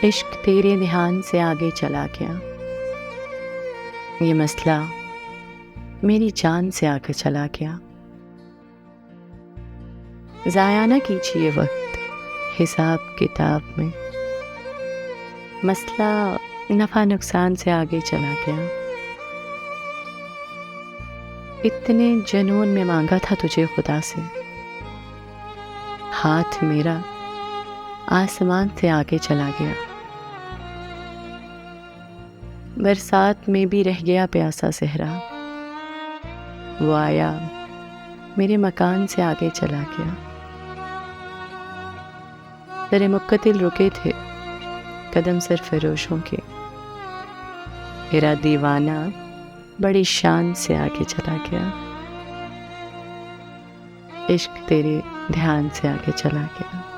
عشق تیرے دھیان سے آگے چلا گیا، یہ مسئلہ میری جان سے آگے چلا گیا۔ ضائع نہ کیجیے وقت حساب کتاب میں، مسئلہ نفع نقصان سے آگے چلا گیا۔ اتنے جنون میں مانگا تھا تجھے خدا سے، ہاتھ میرا آسمان سے آگے چلا گیا۔ برسات میں بھی رہ گیا پیاسا صحرا، وہ آیا میرے مکان سے آگے چلا گیا۔ در مقتل رکے تھے قدم سرفروشوں کے، میرا دیوانہ بڑی شان سے آگے چلا گیا۔ عشق تیرے دھیان سے آگے چلا گیا۔